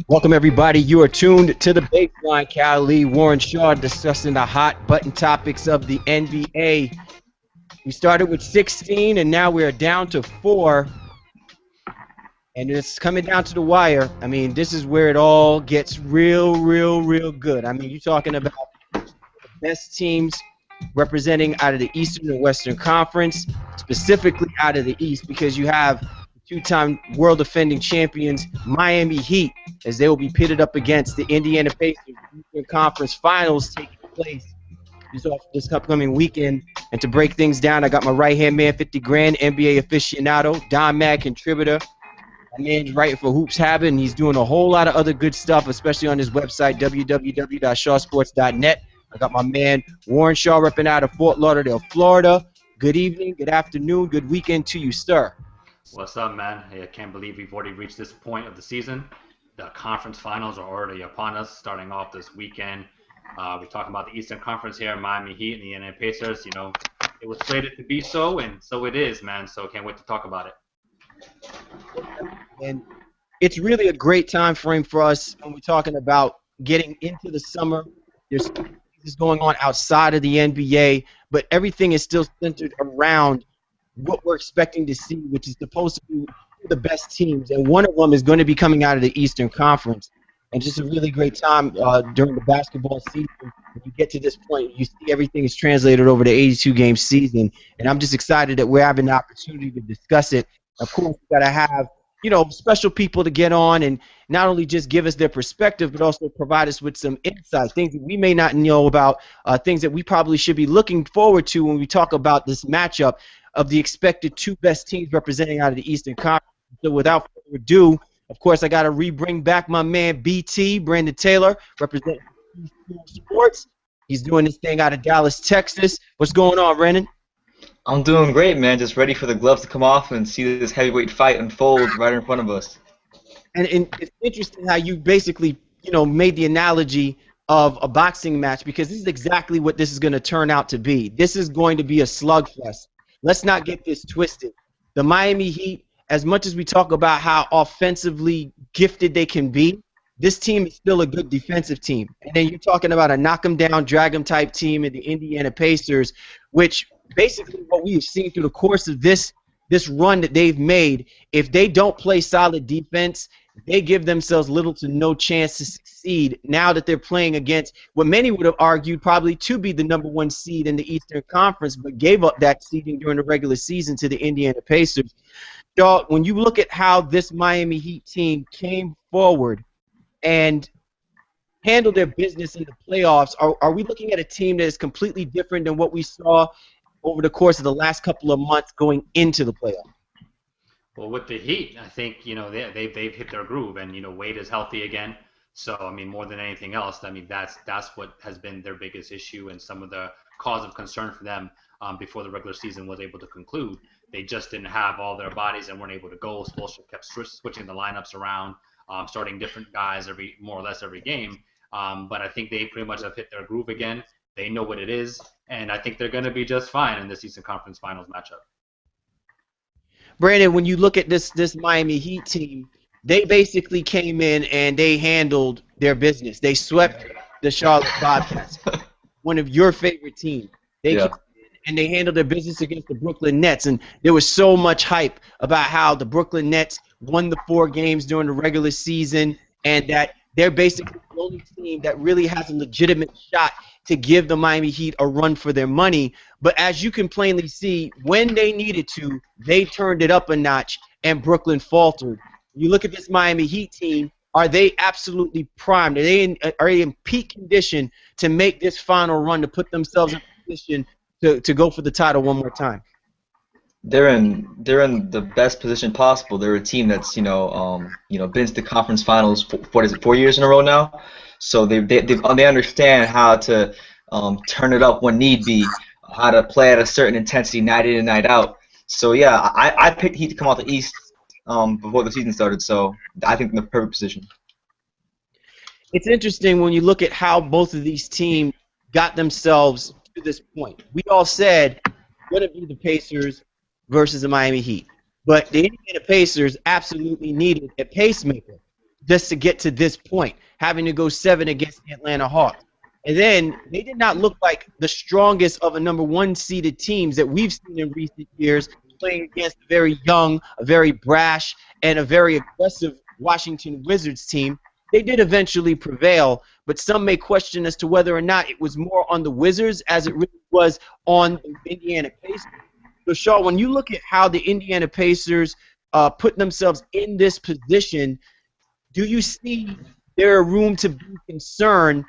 Welcome, everybody. You are tuned to the Baseline. Cali, Warren Shaw discussing the hot button topics of the NBA. We started with 16, and now we're down to 4. And it's coming down to the wire. I mean, this is where it all gets real good. I mean, you're talking about the best teams representing out of the Eastern and Western Conference, specifically out of the East, because you have two-time world defending champions Miami Heat, as they will be pitted up against the Indiana Pacers. Eastern Conference Finals taking place this upcoming weekend. And to break things down, I got my right-hand man, 50 grand, NBA aficionado, Don Mag contributor. My man's writing for Hoops Habit, and he's doing a whole lot of other good stuff, especially on his website, www.shawsports.net. I got my man Warren Shaw repping out of Fort Lauderdale, Florida. Good evening, good afternoon, good weekend to you, sir. What's up, man? Hey, I can't believe we've already reached this point of the season. The conference finals are already upon us, starting off this weekend. We're talking about the Eastern Conference here, Miami Heat and the Indiana Pacers. You know, it was slated to be so, and so it is, man. So can't wait to talk about it. And it's really a great time frame for us when we're talking about getting into the summer. There's things going on outside of the NBA, but everything is still centered around what we're expecting to see, which is supposed to be the best teams, and one of them is going to be coming out of the Eastern Conference. And just a really great time during the basketball season. When you get to this point, you see everything is translated over the 82-game season, and I'm just excited that we're having the opportunity to discuss it. Of course, we got to have special people to get on and not only just give us their perspective, but also provide us with some insight, things that we may not know about, things that we probably should be looking forward to when we talk about this matchup of the expected two best teams representing out of the Eastern Conference. So without further ado, of course, I got to bring back my man BT, Brandon Taylor, representing Tru School Sports. He's doing this thing out of Dallas, Texas. What's going on, Brandon? I'm doing great, man. Just ready for the gloves to come off and see this heavyweight fight unfold right in front of us. And it's interesting how you basically, made the analogy of a boxing match, because this is exactly what this is going to turn out to be. This is going to be a slugfest. Let's not get this twisted. The Miami Heat, as much as we talk about how offensively gifted they can be, this team is still a good defensive team. And then you're talking about a knock-'em-down, drag-'em-type team in the Indiana Pacers, which basically what we've seen through the course of this run that they've made, if they don't play solid defense, they give themselves little to no chance to succeed now that they're playing against what many would have argued probably to be the #1 seed in the Eastern Conference, but gave up that seeding during the regular season to the Indiana Pacers. Y'all, when you look at how this Miami Heat team came forward and handled their business in the playoffs, are we looking at a team that is completely different than what we saw over the course of the last couple of months going into the playoffs? Well, with the Heat, I think they've hit their groove, and Wade is healthy again. So I mean, more than anything else, I mean that's what has been their biggest issue and some of the cause of concern for them before the regular season was able to conclude. They just didn't have all their bodies and weren't able to go. Spoelstra kept switching the lineups around, starting different guys more or less every game. But I think they pretty much have hit their groove again. They know what it is, and I think they're going to be just fine in this Eastern Conference Finals matchup. Brandon, when you look at this Miami Heat team, they basically came in and they handled their business. They swept the Charlotte Bobcats, one of your favorite teams. They came in and they handled their business against the Brooklyn Nets, and there was so much hype about how the Brooklyn Nets won the 4 games during the regular season, and that they're basically the only team that really has a legitimate shot to give the Miami Heat a run for their money. But as you can plainly see, when they needed to, they turned it up a notch, and Brooklyn faltered. You look at this Miami Heat team, are they absolutely primed? Are they in peak condition to make this final run, to put themselves in position to go for the title one more time? They're in the best position possible. They're a team that's been to the conference finals for 4 years in a row now. So they understand how to turn it up when need be, how to play at a certain intensity night in and night out. So yeah, I picked Heat to come out the East before the season started. So I think they're in the perfect position. It's interesting when you look at how both of these teams got themselves to this point. We all said, going to be the Pacers versus the Miami Heat. But the Indiana Pacers absolutely needed a pacemaker. just to get to this point, having to go 7 against the Atlanta Hawks. And then they did not look like the strongest of a number 1 seeded teams that we've seen in recent years, playing against a very young, a very brash, and a very aggressive Washington Wizards team. They did eventually prevail, but some may question as to whether or not it was more on the Wizards as it really was on the Indiana Pacers. So, Shaw, when you look at how the Indiana Pacers put themselves in this position, do you see there room to be concerned?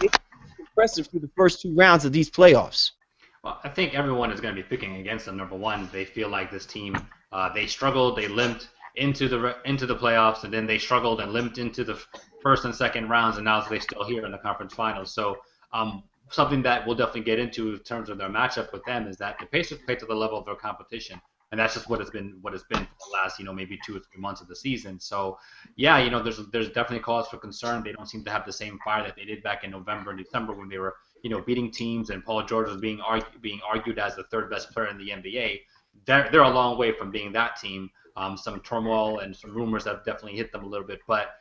It's impressive through the first 2 rounds of these playoffs. Well, I think everyone is going to be picking against them. Number one, they feel like this team, they struggled, they limped into the playoffs, and then they struggled and limped into the first and second rounds, and now they're still here in the conference finals. So something that we'll definitely get into in terms of their matchup with them is that the Pacers play to the level of their competition. And that's just what it's been for the last, maybe 2 or 3 months of the season. So, yeah, there's definitely cause for concern. They don't seem to have the same fire that they did back in November and December when they were, beating teams and Paul George was being argued as the 3rd best player in the NBA. They're a long way from being that team. Some turmoil and some rumors have definitely hit them a little bit. But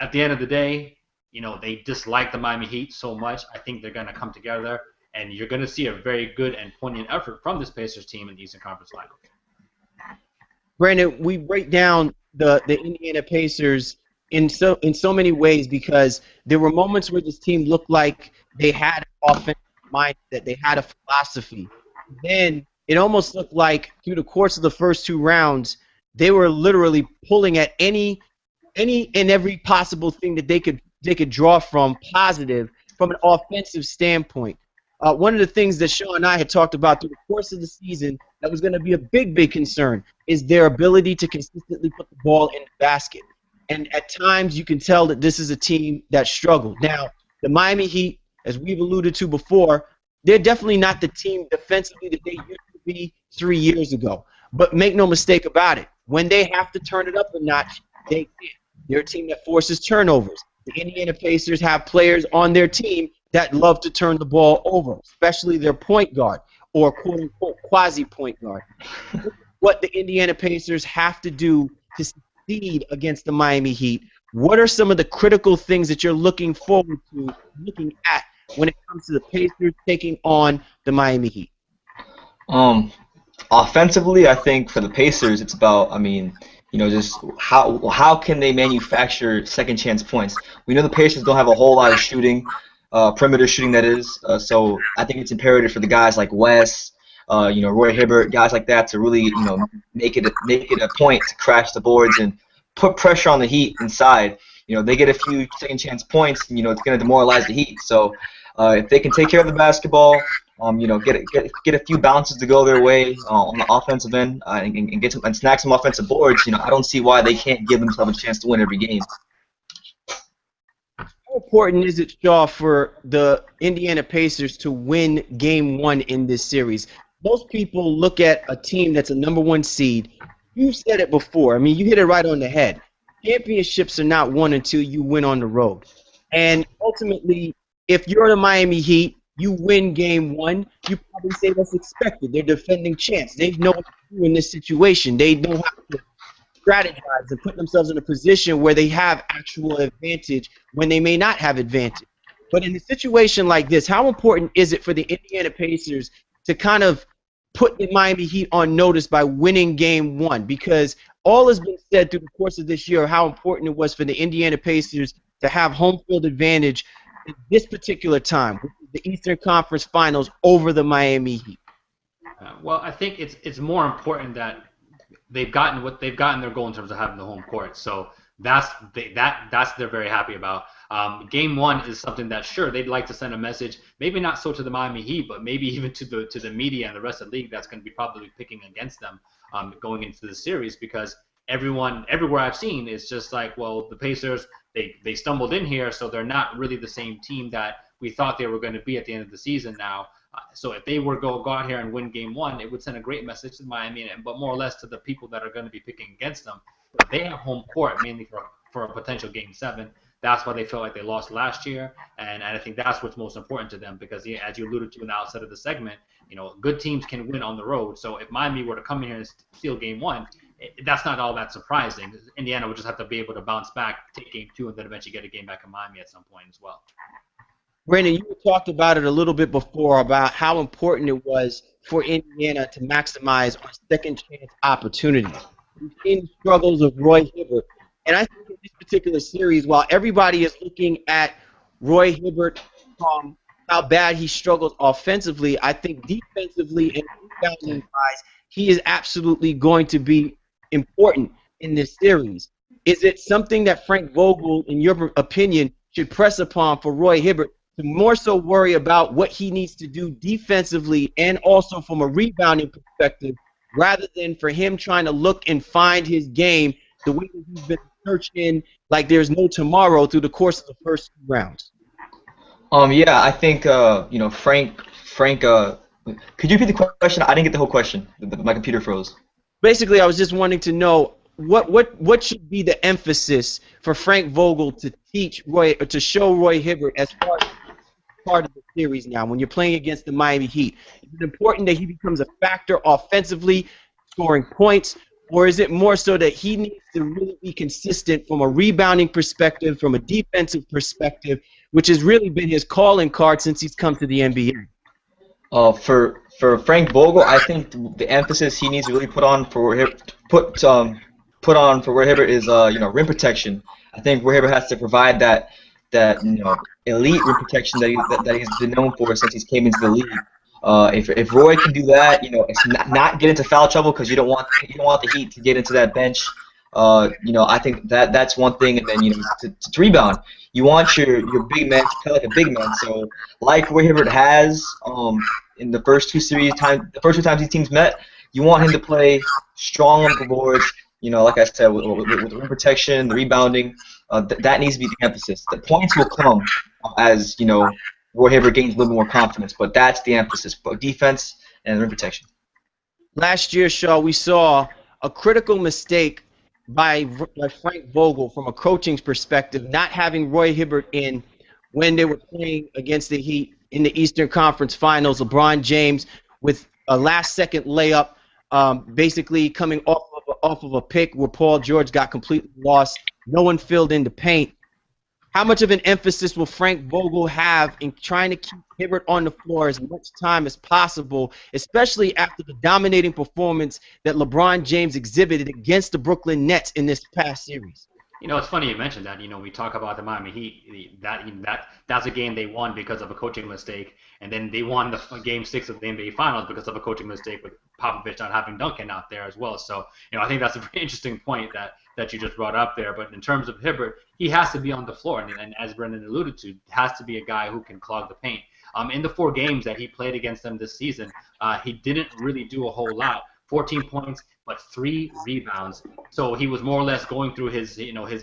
at the end of the day, they dislike the Miami Heat so much. I think they're going to come together, and you're going to see a very good and poignant effort from this Pacers team in the Eastern Conference Finals. Brandon, we break down the Indiana Pacers in so many ways because there were moments where this team looked like they had an offensive mindset, they had a philosophy. Then it almost looked like through the course of the first 2 rounds, they were literally pulling at any and every possible thing that they could draw from positive from an offensive standpoint. One of the things that Shaw and I had talked about through the course of the season that was going to be a big concern is their ability to consistently put the ball in the basket. And at times you can tell that this is a team that struggled. Now, the Miami Heat, as we've alluded to before, they're definitely not the team defensively that they used to be 3 years ago. But make no mistake about it, when they have to turn it up a notch, they can. They're a team that forces turnovers. The Indiana Pacers have players on their team that love to turn the ball over, especially their point guard or quote-unquote quasi-point guard. What the Indiana Pacers have to do to succeed against the Miami Heat, what are some of the critical things that you're looking forward to, looking at when it comes to the Pacers taking on the Miami Heat? Offensively, I think for the Pacers, it's about, just how can they manufacture second chance points. We know the Pacers don't have a whole lot of shooting, perimeter shooting that is. So I think it's imperative for the guys like Wes, Roy Hibbert, guys like that to really, make it a point to crash the boards and put pressure on the Heat inside. They get a few second chance points, it's going to demoralize the Heat. So if they can take care of the basketball, get a few bounces to go their way on the offensive end and snag some offensive boards, I don't see why they can't give themselves a chance to win every game. How important is it, Shaw, for the Indiana Pacers to win Game 1 in this series? Most people look at a team that's a number 1 seed. You've said it before. You hit it right on the head. Championships are not won until you win on the road. And ultimately, if you're the Miami Heat, you win Game 1, you probably say that's expected. They're defending champs. They know what to do in this situation. They know how to strategize and put themselves in a position where they have actual advantage when they may not have advantage. But in a situation like this, how important is it for the Indiana Pacers to kind of put the Miami Heat on notice by winning Game 1? Because all has been said through the course of this year how important it was for the Indiana Pacers to have home field advantage at this particular time, the Eastern Conference Finals over the Miami Heat. Well, I think it's more important that they've gotten their goal in terms of having the home court. So that's they're very happy about. Game 1 is something that sure they'd like to send a message, maybe not so to the Miami Heat, but maybe even to the media and the rest of the league that's going to be probably picking against them going into the series, because everywhere I've seen is just like, well, the Pacers they stumbled in here, so they're not really the same team that we thought they were going to be at the end of the season now. So if they were to go out here and win Game 1, it would send a great message to Miami, but more or less to the people that are going to be picking against them. But they have home court mainly for a potential Game 7. That's why they felt like they lost last year, and I think that's what's most important to them, because as you alluded to in the outset of the segment, good teams can win on the road. So if Miami were to come in here and steal Game 1, that's not all that surprising. Indiana would just have to be able to bounce back, take game 2, and then eventually get a game back in Miami at some point as well. Brandon, you talked about it a little bit before about how important it was for Indiana to maximize on second chance opportunities. We've seen the struggles of Roy Hibbert. And I think in this particular series, while everybody is looking at Roy Hibbert, how bad he struggled offensively, I think defensively and rebounding-wise, he is absolutely going to be important in this series. Is it something that Frank Vogel, in your opinion, should press upon for Roy Hibbert to more so worry about what he needs to do defensively and also from a rebounding perspective, rather than for him trying to look and find his game the way that he's been searching like there's no tomorrow through the course of the first 2 rounds? Yeah, I think Frank. Could you repeat the question? I didn't get the whole question. My computer froze. Basically, I was just wanting to know what should be the emphasis for Frank Vogel to teach Roy, or to show Roy Hibbert as far as part of the series now when you're playing against the Miami Heat? Is it important that he becomes a factor offensively, scoring points, or is it more so that he needs to really be consistent from a rebounding perspective, from a defensive perspective, which has really been his calling card since he's come to the NBA? For Frank Vogel, I think the emphasis he needs to really put on for Roy Hibbert is rim protection. I think Roy Hibbert has to provide that elite rim protection that he's been known for since he came into the league. If Roy can do that, it's not get into foul trouble, because you don't want the Heat to get into that bench. I think that's one thing, and then to rebound, you want your big man to play like a big man. So like Roy Hibbert has in the first 2 times these teams met, you want him to play strong on the boards. Like I said, with the rim protection, the rebounding, that needs to be the emphasis. The points will come as Roy Hibbert gains a little more confidence, but that's the emphasis: both defense and rim protection. Last year, Shaw, we saw a critical mistake by Frank Vogel from a coaching perspective, not having Roy Hibbert in when they were playing against the Heat in the Eastern Conference Finals. LeBron James with a last-second layup, basically coming off of a pick where Paul George got completely lost. No one filled in the paint. How much of an emphasis will Frank Vogel have in trying to keep Hibbert on the floor as much time as possible, especially after the dominating performance that LeBron James exhibited against the Brooklyn Nets in this past series? It's funny you mentioned that. We talk about the Miami Heat. That's a game they won because of a coaching mistake, and then they won the Game 6 of the NBA Finals because of a coaching mistake with Popovich not having Duncan out there as well. So, I think that's a very interesting point that you just brought up there. But in terms of Hibbert, he has to be on the floor, and as Brendan alluded to, has to be a guy who can clog the paint. In the 4 games that he played against them this season, he didn't really do a whole lot. 14 points, but 3 rebounds. So he was more or less going through his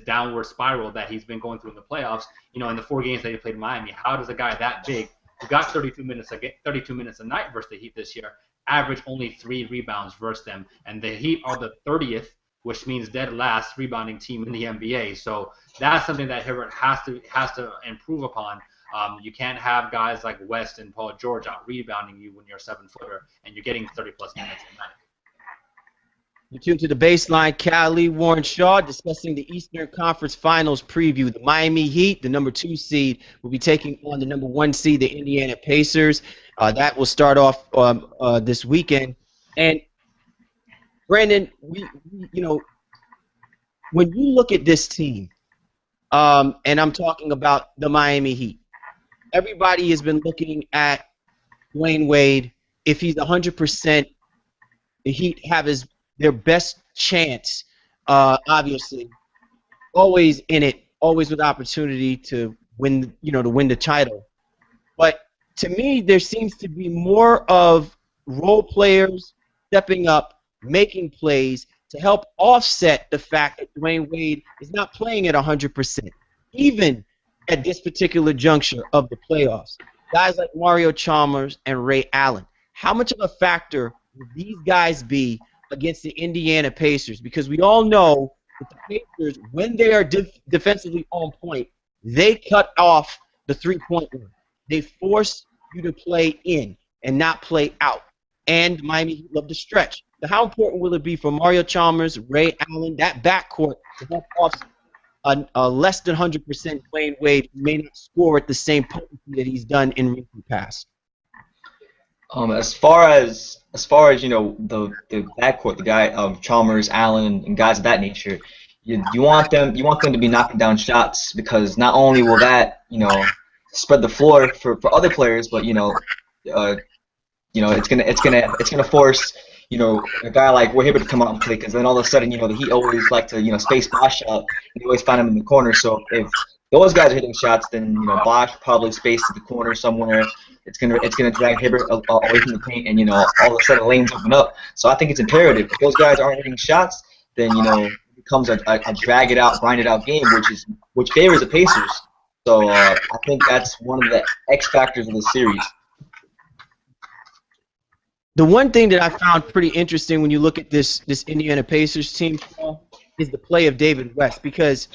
downward spiral that he's been going through in the playoffs. In the 4 games that he played in Miami, how does a guy that big, who got 32 minutes a night versus the Heat this year, average only 3 rebounds versus them? And the Heat are the 30th, which means dead last rebounding team in the NBA. So that's something that Hibbert has to improve upon. You can't have guys like West and Paul George out rebounding you when you're a 7-footer and you're getting 30-plus minutes a night. You tune to The Baseline. Callie, Warren Shaw discussing the Eastern Conference Finals preview. The Miami Heat, the number 2 seed, will be taking on the number 1 seed, the Indiana Pacers. That will start off this weekend. And Brandon, when you look at this team, and I'm talking about the Miami Heat, everybody has been looking at Dwayne Wade. If he's 100%, the Heat have their best chance, obviously, always in it, always with opportunity to win, to win the title. But to me, there seems to be more of role players stepping up, making plays to help offset the fact that Dwayne Wade is not playing at 100%, even at this particular juncture of the playoffs. Guys like Mario Chalmers and Ray Allen, how much of a factor will these guys be against the Indiana Pacers? Because we all know that the Pacers, when they are defensively on point, they cut off the three-point line. They force you to play in and not play out. and Miami Heat love to stretch. So how important will it be for Mario Chalmers, Ray Allen, that backcourt to help offset a less than 100% Dwayne Wade who may not score at the same potency that he's done in recent past? As far as the backcourt, the guy Chalmers, Allen, and guys of that nature, you want them to be knocking down shots because not only will that spread the floor for other players, but it's gonna force a guy like we're able to come out and play because then all of a sudden the Heat always like to space Bosh out and you always find him in the corner. So if those guys are hitting shots, then Bosh probably spaced to the corner somewhere. It's gonna drag Hibbert away from the paint, and all of a sudden lanes open up. So I think it's imperative. If those guys aren't hitting shots, then it becomes a drag it out, grind it out game, which favors the Pacers. So I think that's one of the X factors of the series. The one thing that I found pretty interesting when you look at this Indiana Pacers team is the play of David West, because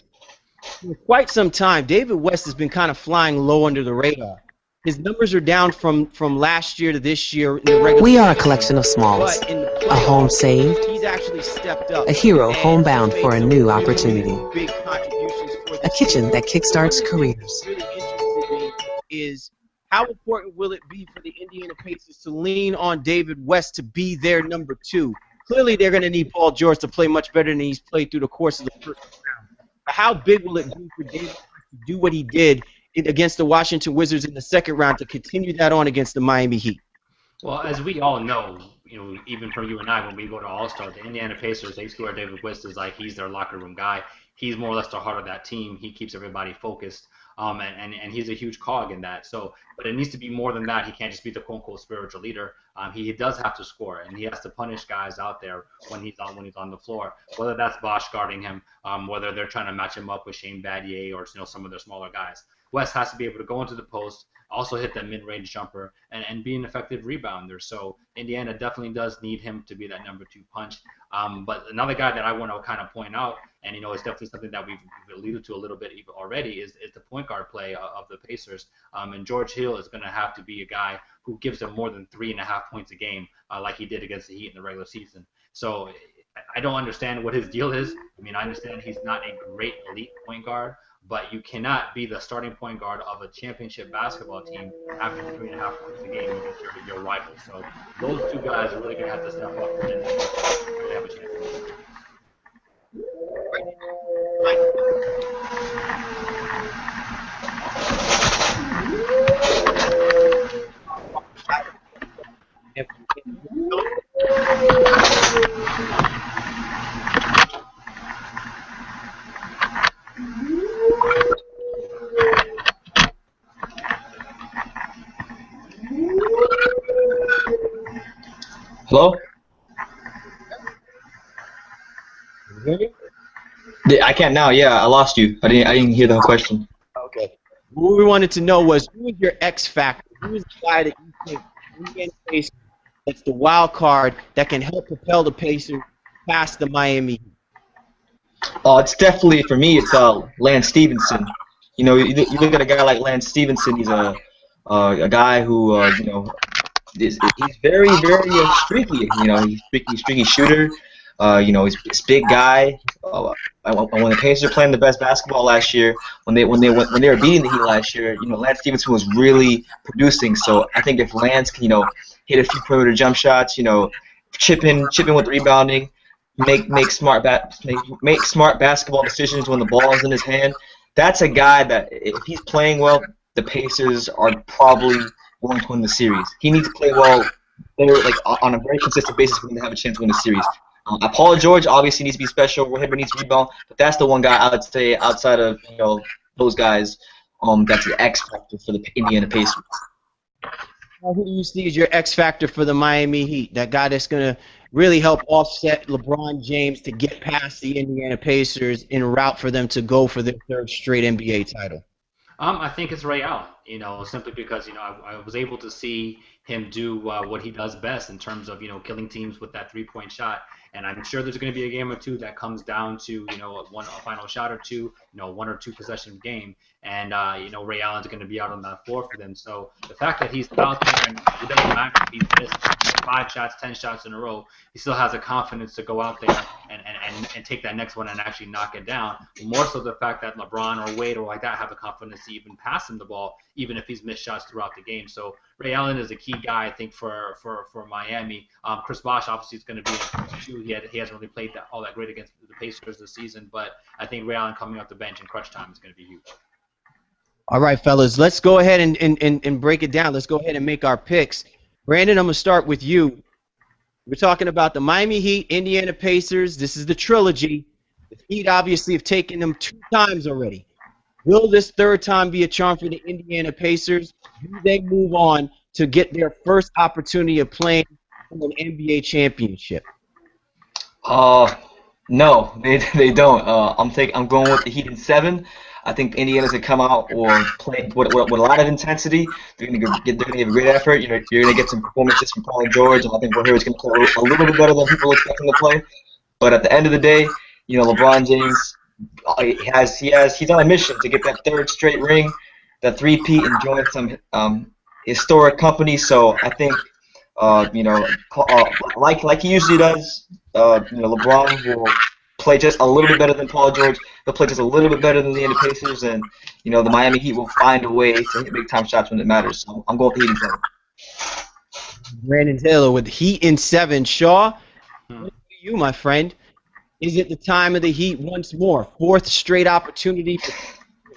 for quite some time David West has been kind of flying low under the radar. His numbers are down from last year to this year in the regular We are a collection of smalls, but in the a home playoffs, saved, he's actually stepped up. a hero and homebound made for a some new really, opportunity, really big contributions for a this kitchen team. that kickstarts One careers. thing that really interested me is how important will it be for the Indiana Pacers to lean on David West to be their number two? Clearly, they're going to need Paul George to play much better than he's played through the course of the first round. But how big will it be for David West to do what he did against the Washington Wizards in the second round to continue that on against the Miami Heat? Well, as we all know, even from you and I, when we go to All-Star, the Indiana Pacers, they swear David West is like he's their locker room guy. He's more or less the heart of that team. He keeps everybody focused, and he's a huge cog in that. So, but it needs to be more than that. He can't just be the quote-unquote spiritual leader. He does have to score, and he has to punish guys out there when he's on the floor. Whether that's Bosh guarding him, whether they're trying to match him up with Shane Battier or some of their smaller guys. West has to be able to go into the post, also hit that mid-range jumper, and be an effective rebounder. So Indiana definitely does need him to be that number two punch. But another guy that I want to kind of point out, and it's definitely something that we've alluded to a little bit even already, is the point guard play of the Pacers. And George Hill is going to have to be a guy who gives them more than 3.5 points a game, like he did against the Heat in the regular season. So I don't understand what his deal is. I mean, I understand he's not a great elite point guard, but you cannot be the starting point guard of a championship basketball team after 3.5 points a game against your rival. So those two guys are really going to have to step up and really have a chance to win. Hello? Can you hear me? Yeah, I can't now. Yeah, I lost you. I didn't hear the whole question. Okay. What we wanted to know was, who is your X factor? Who is the guy that you think Indiana Pacers that's the wild card that can help propel the Pacers past the Miami Heat? It's definitely, for me, it's Lance Stevenson. You look at a guy like Lance Stevenson. He's a guy who he's very streaky. He's streaky shooter. He's a big guy. When the Pacers were playing the best basketball last year, when they were beating the Heat last year, Lance Stevenson was really producing. So I think if Lance can hit a few perimeter jump shots, chip in with rebounding, make smart basketball decisions when the ball is in his hand, that's a guy that if he's playing well, the Pacers are probably going to win the series. He needs to play well, on a very consistent basis for them to have a chance to win the series. Paul George obviously needs to be special. Hibbert needs to rebound, but that's the one guy I would say outside of those guys, that's the X factor for the Indiana Pacers. Who do you see as your X factor for the Miami Heat? That guy that's going to really help offset LeBron James to get past the Indiana Pacers en route for them to go for their third straight NBA title? I think it's Ray Allen, simply because, I was able to see him do what he does best in terms of, killing teams with that three-point shot. And I'm sure there's going to be a game or two that comes down to, a final shot or two, 1 or 2 possession game. And, Ray Allen's going to be out on that floor for them. So the fact that he's out there and it doesn't matter if he's missed 5 shots, 10 shots in a row, he still has the confidence to go out there and take that next one and actually knock it down. More so the fact that LeBron or Wade or like that have the confidence to even pass him the ball, even if he's missed shots throughout the game. So Ray Allen is a key guy, I think, for Miami. Chris Bosh obviously is going to be in too. He hasn't really played all that great against the Pacers this season, but I think Ray Allen coming off the bench in crunch time is going to be huge. All right, fellas, let's go ahead and break it down. Let's go ahead and make our picks. Brandon, I'm going to start with you. We're talking about the Miami Heat, Indiana Pacers. This is the trilogy. The Heat obviously have taken them 2 times already. Will this third time be a charm for the Indiana Pacers? Do they move on to get their first opportunity of playing for an NBA championship? No, they don't. I'm going with the Heat in 7. I think Indiana's gonna come out or play with a lot of intensity. They're gonna give a great effort. You're gonna get some performances from Paul George, and I think Warrior's gonna play a little bit better than people expect him to play. But at the end of the day, LeBron James, he's on a mission to get that 3rd straight ring, that 3-peat, and join some historic company. So I think like he usually does, LeBron will play just a little bit better than Paul George. They'll play just a little bit better than the Indiana Pacers, and the Miami Heat will find a way to hit big time shots when it matters. So I'm going with the Heat in 7. Brandon Taylor with Heat in 7. Shaw, what do you, my friend? Is it the time of the Heat once more? 4th straight opportunity for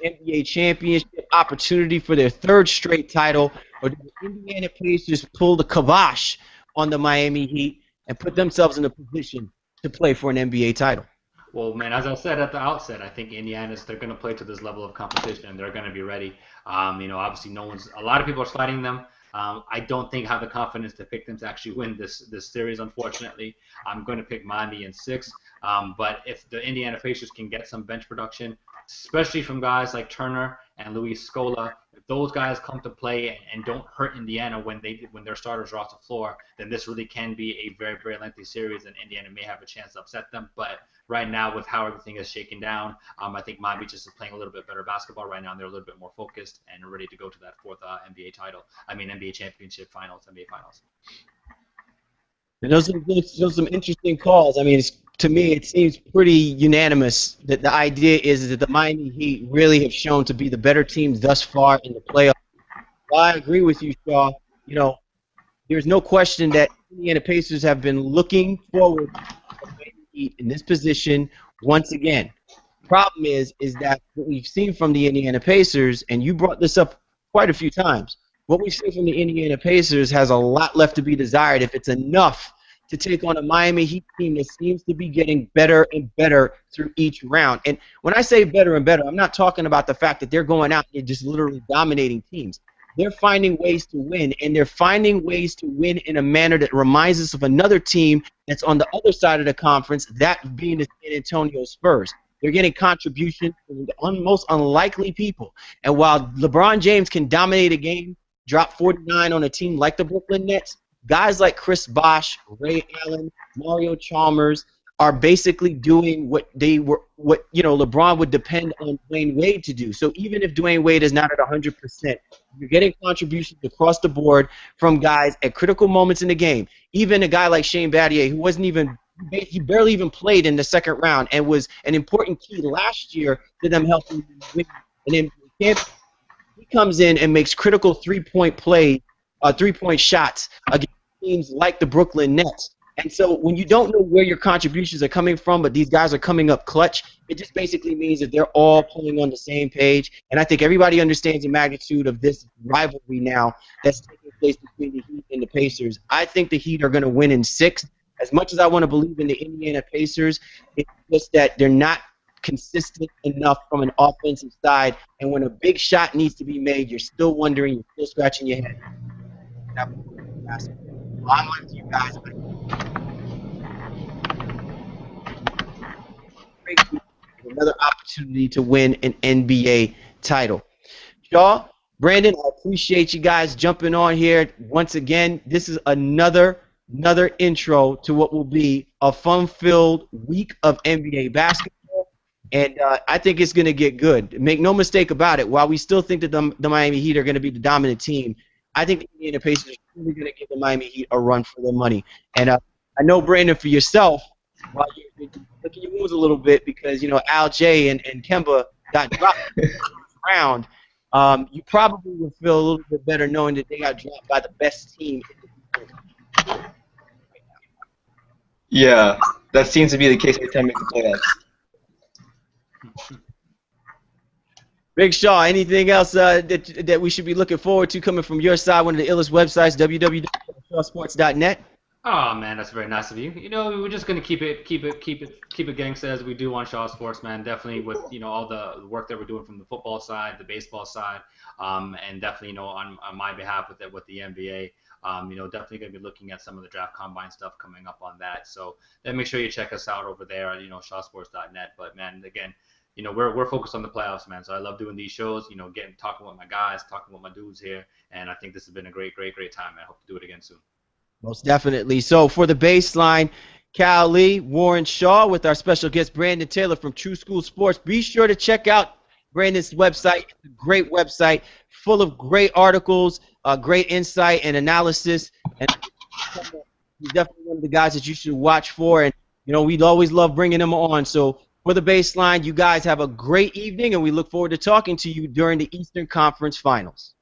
the NBA championship, opportunity for their 3rd straight title, or do the Indiana Pacers pull the kibosh on the Miami Heat and put themselves in a position to play for an NBA title? Well, man, as I said at the outset, I think they're going to play to this level of competition, and they're going to be ready. Obviously, a lot of people are sliding them. I don't think I have the confidence to pick them to actually win this series, unfortunately. I'm going to pick Miami in 6. But if the Indiana Pacers can get some bench production, especially from guys like Turner and Luis Scola, if those guys come to play and don't hurt Indiana when their starters are off the floor, then this really can be a very, very lengthy series, and Indiana may have a chance to upset them. But right now, with how everything is shaken down, I think Miami just is playing a little bit better basketball right now, and they're a little bit more focused and ready to go to that 4th NBA championship finals, NBA finals. And those are some interesting calls. I mean, to me, it seems pretty unanimous that the idea is that the Miami Heat really have shown to be the better teams thus far in the playoffs. Well, I agree with you, Shaw. There's no question that Indiana Pacers have been looking forward to the Miami Heat in this position once again. The problem is that what we've seen from the Indiana Pacers, and you brought this up quite a few times, what we've seen from the Indiana Pacers has a lot left to be desired if it's enough to take on a Miami Heat team that seems to be getting better and better through each round. And when I say better and better, I'm not talking about the fact that they're going out and just literally dominating teams. They're finding ways to win, and they're finding ways to win in a manner that reminds us of another team that's on the other side of the conference, that being the San Antonio Spurs. They're getting contributions from the most unlikely people. And while LeBron James can dominate a game, drop 49 on a team like the Brooklyn Nets, guys like Chris Bosh, Ray Allen, Mario Chalmers are basically doing what LeBron would depend on Dwayne Wade to do. So even if Dwayne Wade is not at 100%, you're getting contributions across the board from guys at critical moments in the game. Even a guy like Shane Battier, who he barely even played in the 2nd round and was an important key last year to them helping win an NBA championship. He comes in and makes critical 3-point plays, 3-point shots against teams like the Brooklyn Nets. And so when you don't know where your contributions are coming from, but these guys are coming up clutch, it just basically means that they're all pulling on the same page. And I think everybody understands the magnitude of this rivalry now that's taking place between the Heat and the Pacers. I think the Heat are going to win in 6. As much as I want to believe in the Indiana Pacers, it's just that they're not consistent enough from an offensive side. And when a big shot needs to be made, you're still wondering, you're still scratching your head. I'm with you guys. Another opportunity to win an NBA title. Shaw, Brandon, I appreciate you guys jumping on here once again. This is another intro to what will be a fun-filled week of NBA basketball, and I think it's going to get good. Make no mistake about it. While we still think that the Miami Heat are going to be the dominant team, I think the Indiana Pacers are really going to give the Miami Heat a run for their money. And I know, Brandon, for yourself, while you're licking your wounds a little bit because, Al J and Kemba got dropped in the first round, you probably would feel a little bit better knowing that they got dropped by the best team in the league. Yeah, that seems to be the case every time we make the playoffs. Big Shaw, anything else that we should be looking forward to coming from your side? One of the illest websites, www.shawsports.net. Oh man, that's very nice of you. We're just gonna keep it gangsta as we do on Shaw Sports, man. Definitely with all the work that we're doing from the football side, the baseball side, and definitely on my behalf with the NBA. Definitely gonna be looking at some of the draft combine stuff coming up on that. So then make sure you check us out over there at shawsports.net. But man, again, we're focused on the playoffs, man. So I love doing these shows. Talking with my guys, talking with my dudes here, and I think this has been a great time. I hope to do it again soon. Most definitely. So for the baseline, Cal Lee, Warren Shaw, with our special guest Brandon Taylor from Tru School Sports. Be sure to check out Brandon's website. It's a great website full of great articles, great insight and analysis. And he's definitely one of the guys that you should watch for. And, we'd always love bringing him on. So for the baseline, you guys have a great evening, and we look forward to talking to you during the Eastern Conference Finals.